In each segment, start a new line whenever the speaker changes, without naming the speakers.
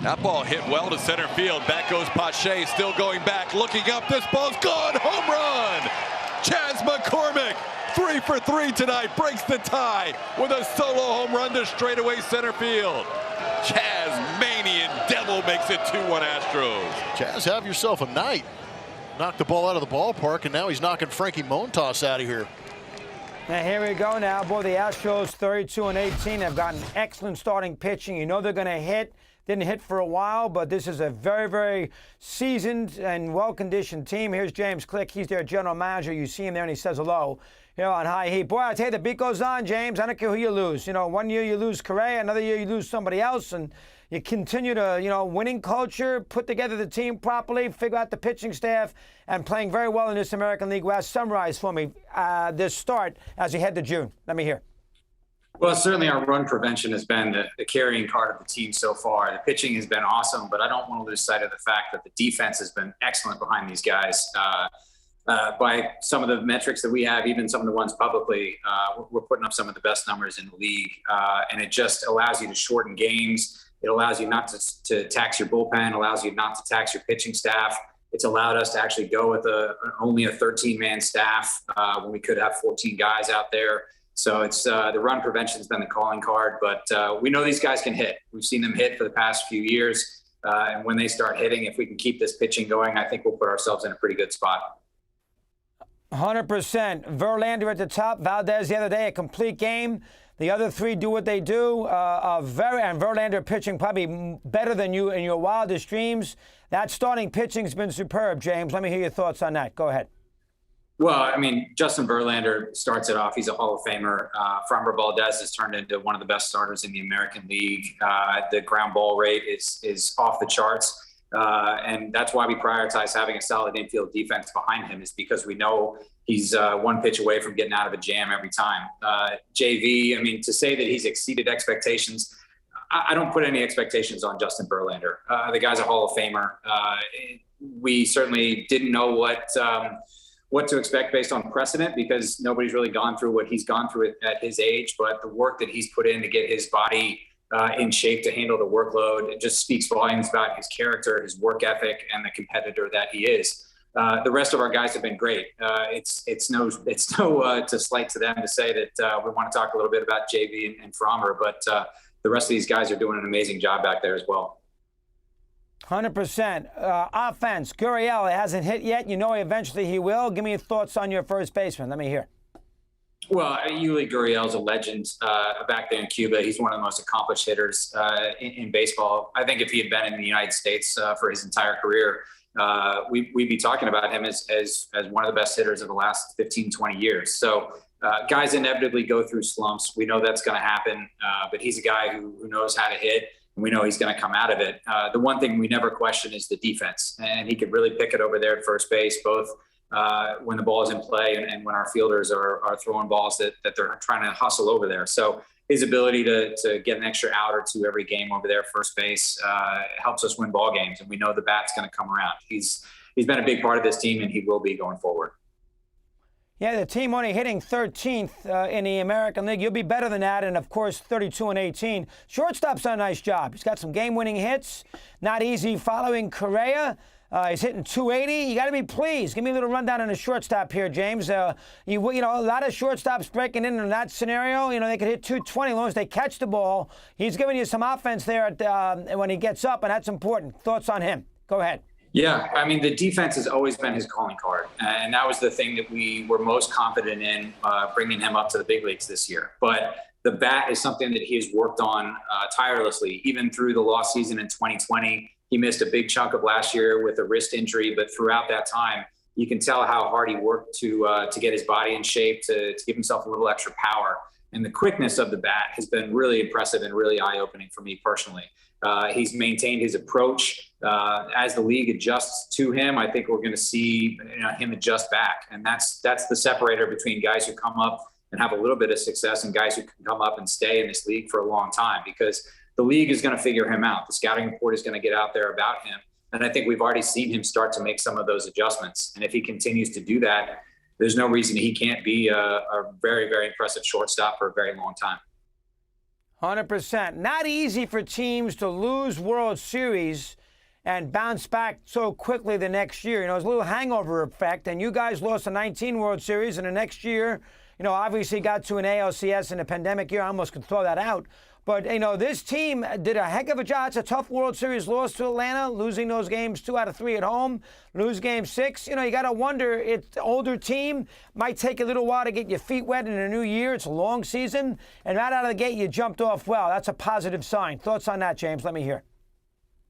That ball hit well to center field. Back goes Pache, still going back, looking up. This ball's gone. Home run. Chas McCormick, 3 for 3 tonight, breaks the tie with a solo home run to straightaway center field. Chasmanian Devil makes it 2-1 Astros.
Chas, have yourself a night. Knocked the ball out of the ballpark, and now he's knocking Frankie Montas out of here.
Now here we go now. Boy, the Astros 32-18 have gotten excellent starting pitching. You know they're going to hit. Didn't hit for a while, but this is a very, very seasoned and well-conditioned team. Here's James Click. He's their general manager. You see him there, and he says hello here on High Heat. Boy, I tell you, the beat goes on, James. I don't care who you lose. You know, one year you lose Correa, another year you lose somebody else, and you continue to, winning culture, put together the team properly, figure out the pitching staff, and playing very well in this American League West. Summarize for me this start as you head to June. Let me hear.
Well, certainly our run prevention has been the carrying card of the team so far. The pitching has been awesome, but I don't want to lose sight of the fact that the defense has been excellent behind these guys. By some of the metrics that we have, even some of the ones publicly, we're putting up some of the best numbers in the league. And it just allows you to shorten games. It allows you not to tax your bullpen, allows you not to tax your pitching staff. It's allowed us to actually go with only a 13-man staff when we could have 14 guys out there. So it's the run prevention has been the calling card, but we know these guys can hit. We've seen them hit for the past few years. And when they start hitting, if we can keep this pitching going, I think we'll put ourselves in a pretty good spot.
100%. Verlander at the top, Valdez the other day, a complete game. The other three do what they do. And Verlander pitching probably better than you in your wildest dreams. That starting pitching's been superb, James. Let me hear your thoughts on that. Go ahead.
Well, I mean, Justin Verlander starts it off. He's a Hall of Famer. Framber Valdez has turned into one of the best starters in the American League. The ground ball rate is off the charts. And that's why we prioritize having a solid infield defense behind him, is because we know he's one pitch away from getting out of a jam every time. JV, I mean, to say that he's exceeded expectations, I don't put any expectations on Justin Verlander. The guy's a Hall of Famer. We certainly didn't know what to expect based on precedent, because nobody's really gone through what he's gone through at his age. But the work that he's put in to get his body in shape to handle the workload, it just speaks volumes about his character, his work ethic, and the competitor that he is. The rest of our guys have been great. It's no to slight to them to say that we want to talk a little bit about JV and Framber, but the rest of these guys are doing an amazing job back there as well.
100%. Offense, Gurriel hasn't hit yet. You know eventually he will. Give me your thoughts on your first baseman. Let me hear.
Well, Yuli Gurriel's a legend back there in Cuba. He's one of the most accomplished hitters in baseball. I think if he had been in the United States for his entire career, we'd be talking about him as one of the best hitters of the last 15, 20 years. So guys inevitably go through slumps. We know that's going to happen, but he's a guy who knows how to hit. We know he's going to come out of it. The one thing we never question is the defense, and he could really pick it over there at first base, both when the ball is in play and when our fielders are throwing balls that they're trying to hustle over there. So his ability to get an extra out or two every game over there at first base helps us win ball games, and we know the bat's going to come around. He's been a big part of this team, and he will be going forward.
Yeah, the team only hitting 13th in the American League. You'll be better than that, and, of course, 32-18. Shortstop's done a nice job. He's got some game-winning hits. Not easy following Correa. He's hitting 280. You got to be pleased. Give me a little rundown on the shortstop here, James. A lot of shortstops breaking in that scenario. They could hit 220 as long as they catch the ball. He's giving you some offense there when he gets up, and that's important. Thoughts on him? Go ahead.
Yeah, I mean, the defense has always been his calling card, and that was the thing that we were most confident in bringing him up to the big leagues this year. But the bat is something that he has worked on tirelessly, even through the lost season in 2020. He missed a big chunk of last year with a wrist injury, but throughout that time, you can tell how hard he worked to get his body in shape, to give himself a little extra power. And the quickness of the bat has been really impressive and really eye-opening for me personally. He's maintained his approach. As the league adjusts to him, I think we're going to see him adjust back. And that's the separator between guys who come up and have a little bit of success and guys who can come up and stay in this league for a long time, because the league is going to figure him out. The scouting report is going to get out there about him. And I think we've already seen him start to make some of those adjustments. And if he continues to do that, there's no reason he can't be a very, very impressive shortstop for a very long time.
100%. Not easy for teams to lose World Series and bounce back so quickly the next year. You know, it's a little hangover effect, and you guys lost the 19 World Series, and the next year, you know, obviously got to an ALCS in a pandemic year. I almost could throw that out. But, you know, this team did a heck of a job. It's a tough World Series loss to Atlanta, losing those games 2 out of 3 at home, lose game 6. You know, you got to wonder, it's the older team. Might take a little while to get your feet wet in a new year. It's a long season. And right out of the gate, you jumped off well. That's a positive sign. Thoughts on that, James? Let me hear.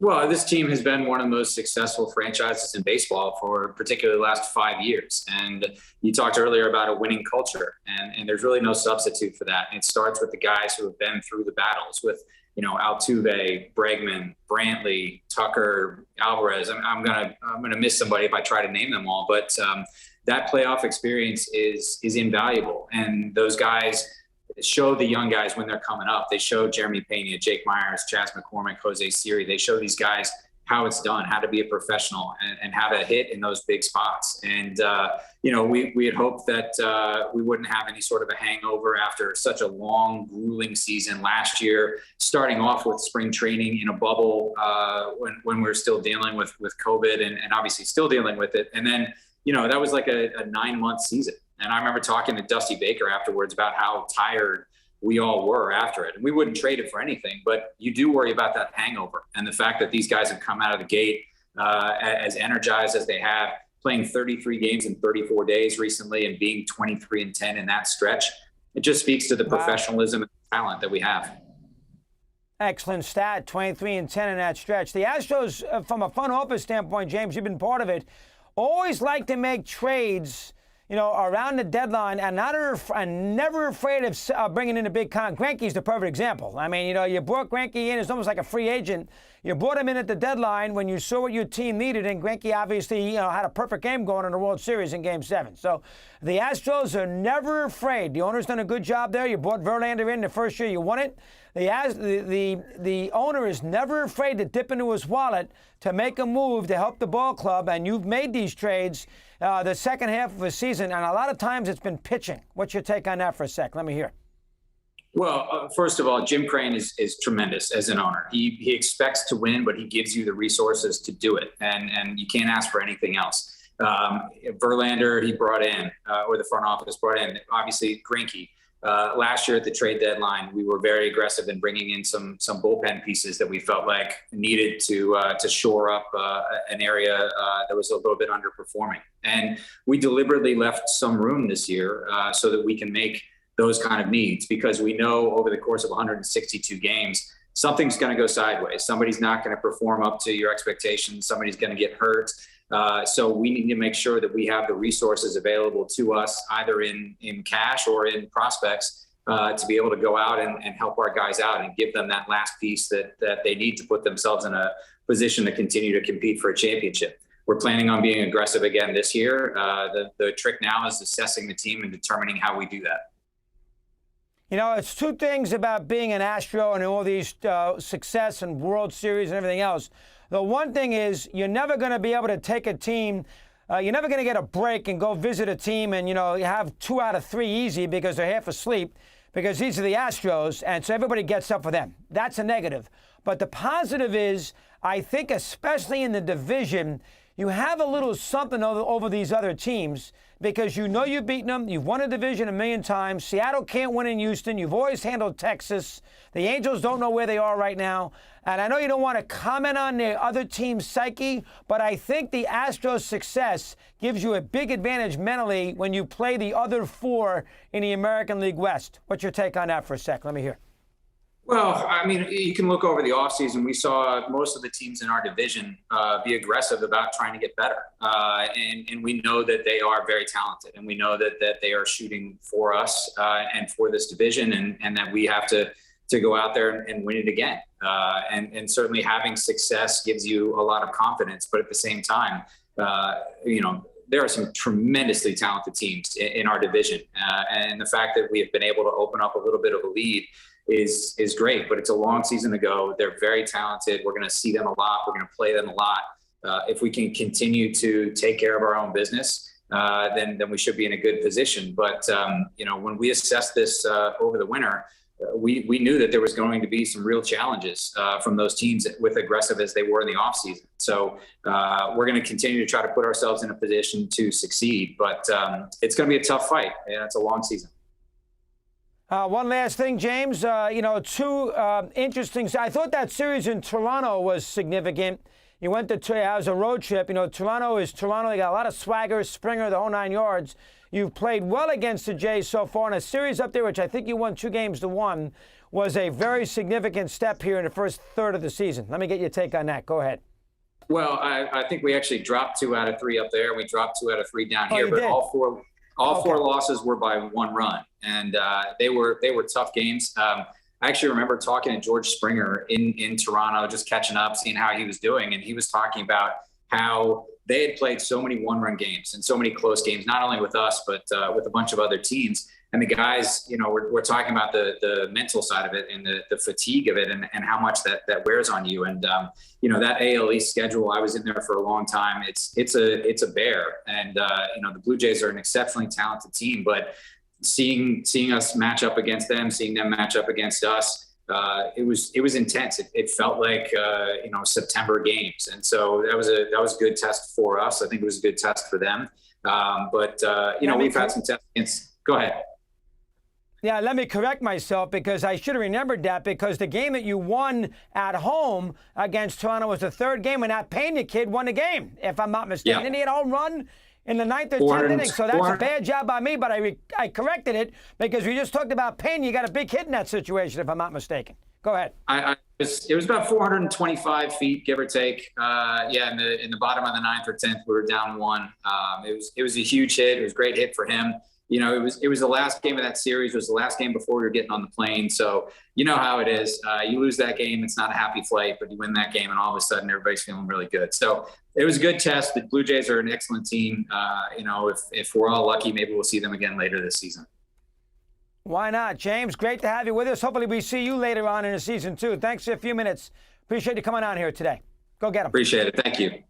Well, this team has been one of the most successful franchises in baseball for particularly the last 5 years. And you talked earlier about a winning culture, and there's really no substitute for that. And it starts with the guys who have been through the battles with, you know, Altuve, Bregman, Brantley, Tucker, Alvarez. I'm gonna miss somebody if I try to name them all, but that playoff experience is invaluable. And those guys show the young guys when they're coming up. They show Jeremy Peña, Jake Myers, Chas McCormick, Jose Siri. They show these guys how it's done, how to be a professional, and how to hit in those big spots. And, you know, we had hoped that we wouldn't have any sort of a hangover after such a long, grueling season last year, starting off with spring training in a bubble when we were still dealing with COVID and obviously still dealing with it. And then, you know, that was like a 9-month season. And I remember talking to Dusty Baker afterwards about how tired we all were after it. And we wouldn't trade it for anything, but you do worry about that hangover. And the fact that these guys have come out of the gate as energized as they have, playing 33 games in 34 days recently and being 23-10 in that stretch, it just speaks to the professionalism and talent that we have.
Excellent stat, 23-10 in that stretch. The Astros, from a front office standpoint, James, you've been part of it, always like to make trades, you know, around the deadline, and never afraid of bringing in a big con. Greinke's the perfect example. I mean, you know, you brought Greinke in. It's almost like a free agent. You brought him in at the deadline when you saw what your team needed, and Greinke obviously, you know, had a perfect game going in the World Series in Game 7. So the Astros are never afraid. The owner's done a good job there. You brought Verlander in the first year you won it. The owner is never afraid to dip into his wallet to make a move to help the ball club, and you've made these trades the second half of the season, and a lot of times it's been pitching. What's your take on that for a sec? Let me hear.
Well, first of all, Jim Crane is tremendous as an owner. He expects to win, but he gives you the resources to do it, and you can't ask for anything else. Verlander, he brought in, or the front office brought in, obviously Greinke. Last year at the trade deadline, we were very aggressive in bringing in some bullpen pieces that we felt like needed to shore up an area that was a little bit underperforming. And we deliberately left some room this year so that we can make those kind of needs, because we know over the course of 162 games, something's going to go sideways. Somebody's not going to perform up to your expectations. Somebody's going to get hurt. So we need to make sure that we have the resources available to us, either in cash or in prospects, to be able to go out and help our guys out and give them that last piece that they need to put themselves in a position to continue to compete for a championship. We're planning on being aggressive again this year. The trick now is assessing the team and determining how we do that.
You know, it's two things about being an Astro and all these success and World Series and everything else. The one thing is you're never going to be able to take a team, you're never going to get a break and go visit a team and, you know, you have 2 out of 3 easy because they're half asleep, because these are the Astros, and so everybody gets up for them. That's a negative. But the positive is, I think especially in the division, you have a little something over these other teams, because you know you've beaten them. You've won a division 1,000,000 times. Seattle can't win in Houston. You've always handled Texas. The Angels don't know where they are right now. And I know you don't want to comment on the other team's psyche, but I think the Astros' success gives you a big advantage mentally when you play the other 4 in the American League West. What's your take on that for a sec? Let me hear.
Well, I mean, you can look over the offseason. We saw most of the teams in our division be aggressive about trying to get better. And we know that they are very talented, and we know that they are shooting for us and for this division, and that we have to go out there and win it again. And certainly having success gives you a lot of confidence. But at the same time, you know, there are some tremendously talented teams in our division. And the fact that we have been able to open up a little bit of a lead is great, but it's a long season to go. They're very talented. We're going to see them a lot. We're going to play them a lot. If we can continue to take care of our own business, then we should be in a good position. But, you know, when we assess this over the winter, we knew that there was going to be some real challenges from those teams with aggressive as they were in the offseason. So we're going to continue to try to put ourselves in a position to succeed. But it's going to be a tough fight. Yeah, it's a long season.
One last thing, James. Two interesting. I thought that series in Toronto was significant. You went to it was a road trip. Toronto is Toronto. They got a lot of swagger, Springer, the whole 9 yards. You've played well against the Jays so far in a series up there, which I think you won 2-1, was a very significant step here in the first third of the season. Let me get your take on that. Go ahead.
Well, I think we actually dropped 2 out of 3 up there. We dropped 2 out of 3 down here, but
did?
all four losses were by 1 run, and they were tough games. I actually remember talking to George Springer in Toronto, just catching up, seeing how he was doing, and he was talking about how they had played so many 1-run games and so many close games, not only with us, but with a bunch of other teams. And the guys, we're talking about the mental side of it and the fatigue of it and how much that wears on you. And, that AL East schedule, I was in there for a long time. It's a bear. And, the Blue Jays are an exceptionally talented team, but seeing us match up against them, seeing them match up against us, it was intense. It felt like September games, and so that was a good test for us. I think it was a good test for them. We've had some tests against. Go ahead.
Yeah, let me correct myself because I should have remembered that because the game that you won at home against Toronto was the third game, and that Peña kid won the game, if I'm not mistaken.
Yeah.
And he had a home run in the 9th or 10th inning, so that's a bad job by me, but I corrected it because we just talked about Peña. You got a big hit in that situation, if I'm not mistaken. Go ahead.
It was about 425 feet, give or take. In the bottom of the 9th or 10th, we were down 1. It was a huge hit. It was a great hit for him. It was the last game of that series. It was the last game before we were getting on the plane. So you know how it is. You lose that game, it's not a happy flight, but you win that game, and all of a sudden everybody's feeling really good. So it was a good test. The Blue Jays are an excellent team. If we're all lucky, maybe we'll see them again later this season.
Why not, James? Great to have you with us. Hopefully we see you later on in the season too. Thanks for a few minutes. Appreciate you coming on here today. Go get them.
Appreciate it. Thank you.